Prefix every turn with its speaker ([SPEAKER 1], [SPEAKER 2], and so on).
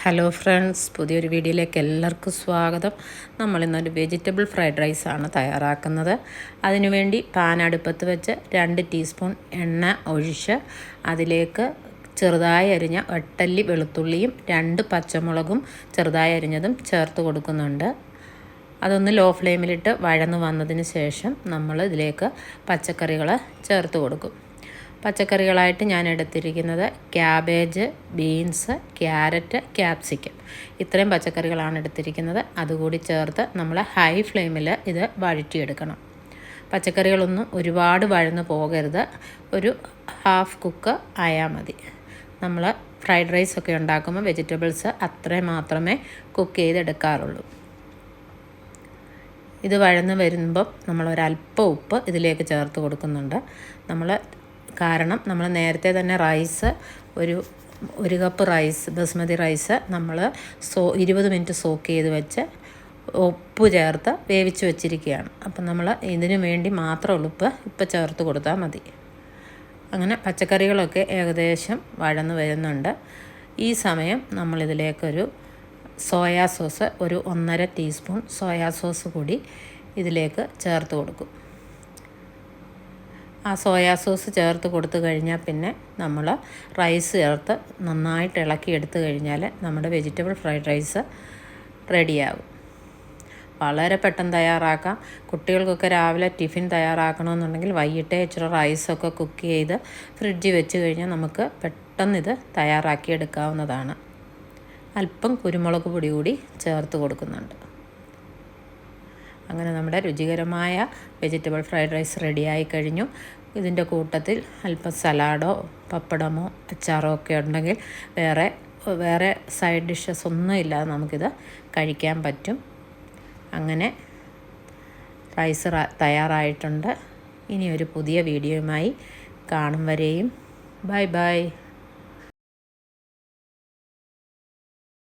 [SPEAKER 1] Hello friends, പുതിയൊരു വീഡിയോയിലേക്ക് എല്ലാവർക്കും സ്വാഗതം. നമ്മളിന്നൊരു വെജിറ്റബിൾ ഫ്രൈഡ് റൈസാണ് തയ്യാറാക്കുന്നത്. അതിനുവേണ്ടി പാൻ അടുപ്പത്ത് വെച്ച് 2 ടീസ്പൂൺ എണ്ണ ഒഴിച്ച് അതിലേക്ക് ചെറുതായി അരിഞ്ഞ വെട്ടല്ലി വെളുത്തുള്ളിയും 2 പച്ചമുളകും ചെറുതായി അരിഞ്ഞതും ചേർത്ത് കൊടുക്കുന്നുണ്ട്. അതൊന്ന് ലോ ഫ്ലെയിമിലിട്ട് വഴന്നു വന്നതിന് ശേഷം നമ്മൾ ഇതിലേക്ക് പച്ചക്കറികൾ ചേർത്ത് കൊടുക്കും. പച്ചക്കറികളായിട്ട് ഞാൻ എടുത്തിരിക്കുന്നത് ക്യാബേജ്, ബീൻസ്, ക്യാരറ്റ്, ക്യാപ്സിക്കം, ഇത്രയും പച്ചക്കറികളാണ് എടുത്തിരിക്കുന്നത്. അതുകൂടി ചേർത്ത് നമ്മൾ ഹൈ ഫ്ലെയിമിൽ ഇത് വഴറ്റിയെടുക്കണം. പച്ചക്കറികളൊന്നും ഒരുപാട് വഴന്ന് പോകരുത്, ഒരു ഹാഫ് കുക്ക് ആയാൽ മതി. നമ്മൾ ഫ്രൈഡ് റൈസൊക്കെ ഉണ്ടാക്കുമ്പോൾ വെജിറ്റബിൾസ് അത്രയും മാത്രമേ കുക്ക് ചെയ്തെടുക്കാറുള്ളൂ. ഇത് വഴന്ന് വരുമ്പം നമ്മളൊരല്പം ഉപ്പ് ഇതിലേക്ക് ചേർത്ത് കൊടുക്കുന്നുണ്ട്. കാരണം നമ്മൾ നേരത്തെ തന്നെ റൈസ് ഒരു കപ്പ് റൈസ്, ബസ്മതി റൈസ് നമ്മൾ 20 മിനിറ്റ് സോക്ക് ചെയ്ത് വെച്ച് ഉപ്പ് ചേർത്ത് വേവിച്ച് വെച്ചിരിക്കുകയാണ്. അപ്പം നമ്മൾ ഇതിനു വേണ്ടി മാത്രമുള്ള ഉപ്പ് ചേർത്ത് കൊടുത്താൽ മതി. അങ്ങനെ പച്ചക്കറികളൊക്കെ ഏകദേശം വഴന്ന് വരുന്നുണ്ട്. ഈ സമയം നമ്മളിതിലേക്കൊരു സോയാ സോസ്, ഒരു 1.5 ടീസ്പൂൺ സോയാ സോസ് കൂടി ഇതിലേക്ക് ചേർത്ത് കൊടുക്കും. ആ സോയാ സോസ് ചേർത്ത് കൊടുത്തു കഴിഞ്ഞാൽ പിന്നെ നമ്മൾ റൈസ് ചേർത്ത് നന്നായിട്ട് ഇളക്കി എടുത്തു കഴിഞ്ഞാൽ നമ്മുടെ വെജിറ്റബിൾ ഫ്രൈഡ് റൈസ് റെഡിയാകും. വളരെ പെട്ടെന്ന് തയ്യാറാക്കാം. കുട്ടികൾക്കൊക്കെ രാവിലെ ടിഫിൻ തയ്യാറാക്കണമെന്നുണ്ടെങ്കിൽ വൈകിട്ടേ ഇച്ചിരി റൈസൊക്കെ കുക്ക് ചെയ്ത് ഫ്രിഡ്ജിൽ വെച്ച് കഴിഞ്ഞാൽ നമുക്ക് പെട്ടെന്ന് ഇത് തയ്യാറാക്കി എടുക്കാവുന്നതാണ്. അല്പം കുരുമുളക് പൊടി കൂടി ചേർത്ത് കൊടുക്കുന്നുണ്ട്. അങ്ങനെ നമ്മുടെ രുചികരമായ വെജിറ്റബിൾ ഫ്രൈഡ് റൈസ് റെഡിയായി കഴിഞ്ഞു. ഇതിൻ്റെ കൂട്ടത്തിൽ അല്പം സലാഡോ പപ്പടമോ അച്ചാറോ ഒക്കെ ഉണ്ടെങ്കിൽ വേറെ സൈഡ് ഡിഷസ് ഒന്നും ഇല്ലാതെ നമുക്കിത് കഴിക്കാൻ പറ്റും. അങ്ങനെ റൈസ് തയ്യാറായിട്ടുണ്ട്. ഇനി ഒരു പുതിയ വീഡിയോയുമായി കാണും വരെയും ബൈ ബൈ.